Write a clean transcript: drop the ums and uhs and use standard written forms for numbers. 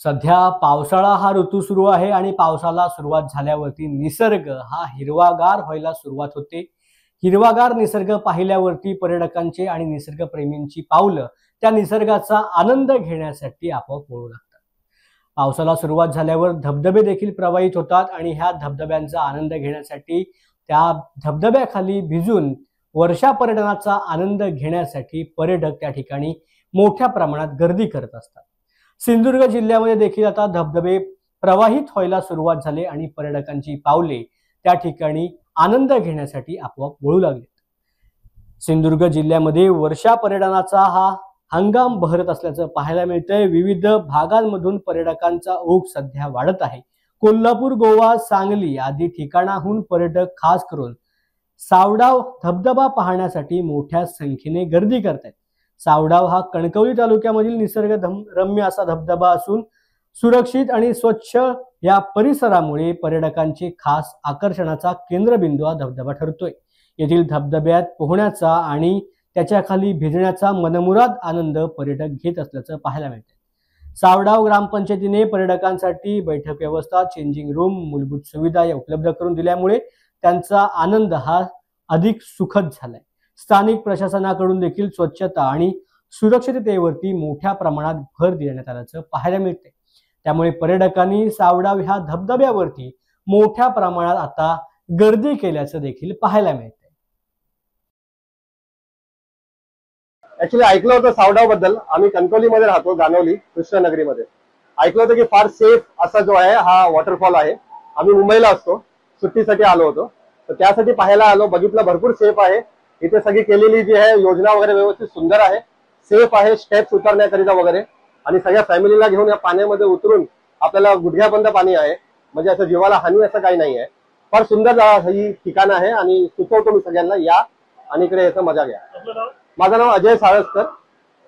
सध्या पावसाळा हा ऋतू सुरू आहे आणि पावसाला सुरुवात झाल्यावरती निसर्ग हा हिरवागार व्हायला सुरुवात होते। हिरवागार निसर्ग पाहिल्यावरती पर्यटकांचे आणि निसर्गप्रेमींची पावलं त्या निसर्गाचा आनंद घेण्यासाठी आपोआप वळू लागतात। पावसाला सुरुवात झाल्यावर धबधबे देखील प्रवाहित होतात आणि ह्या धबधब्यांचा आनंद घेण्यासाठी त्या धबधब्याखाली भिजून वर्षा पर्यटनाचा आनंद घेण्यासाठी पर्यटक त्या ठिकाणी मोठ्या प्रमाणात गर्दी करत असतात। सिंधुदुर्ग जिल्ह्यामध्ये देखील आता धबधबे प्रवाहित व्हायला सुरुवात झाली आणि पर्यटकांची पावले त्या ठिकाणी आनंद घेण्यासाठी आपोआप वळू लागले। सिंधुदुर्ग जिल्ह्यामध्ये वर्षा पर्यटनाचा हा हंगाम बहरत असल्याचं पाहायला मिळतंय। विविध भागांमधून पर्यटकांचा ओघ सध्या वाढत आहे। कोल्हापूर, गोवा, सांगली आदी ठिकाणाहून पर्यटक खास करून सावडाव धबधबा पाहण्यासाठी मोठ्या संख्येने गर्दी करतात। सावडाव हा कणकवली तालुक्यामधील निसर्गरम्य असा धबधबा असून सुरक्षित आणि स्वच्छ या परिसरामुळे पर्यटकांचे खास आकर्षणाचा केंद्रबिंदू हा धबधबा ठरतोय। येथील धबधब्यात पोहण्याचा आणि त्याच्या खाली भिजण्याचा मनमुराद आनंद पर्यटक घेत असल्याचं पाहायला मिळतं। सावडाव ग्रामपंचायतीने पर्यटकांसाठी बैठक व्यवस्था, चेंजिंग रूम, मूलभूत सुविधा या उपलब्ध करून दिल्यामुळे त्यांचा आनंद हा अधिक सुखद झालाय। स्थानिक प्रशासनाकडून देखील स्वच्छता आणि सुरक्षिततेवरती मोठ्या प्रमाणात भर देण्यात आल्याचं पाहायला मिळते। त्यामुळे पर्यटकांनी सावडाव ह्या धबधब्यावरती मोठ्या प्रमाणात आता गर्दी केल्याचं देखील पाहायला मिळते। ऍक्च्युली ऐकलं होतं सावडाव बद्दल। आम्ही कणकवलीमध्ये राहतो, गानवली कृष्णनगरीमध्ये। ऐकलं होतं की फार सेफ असा जो आहे हा वॉटरफॉल आहे। आम्ही मुंबईला असतो, सुट्टीसाठी आलो होतो, तर त्यासाठी पाहायला आलो। बघितलं भरपूर सेफ आहे इथे। सगळी केलेली जी आहे योजना वगैरे व्यवस्थित सुंदर आहे, सेफ आहे, स्टेप्स उतरण्याकरिता वगैरे। आणि सगळ्या फॅमिलीला घेऊन या पाण्यामध्ये उतरून आपल्याला गुडघ्यापर्यंत पाणी आहे, म्हणजे असं जीवाला हानी असं काही नाही आहे। फार सुंदर ही ठिकाण आहे आणि सुचवतो मी सगळ्यांना या आणि इकडे याचं मजा घ्या। माझं नाव अजय साळसकर।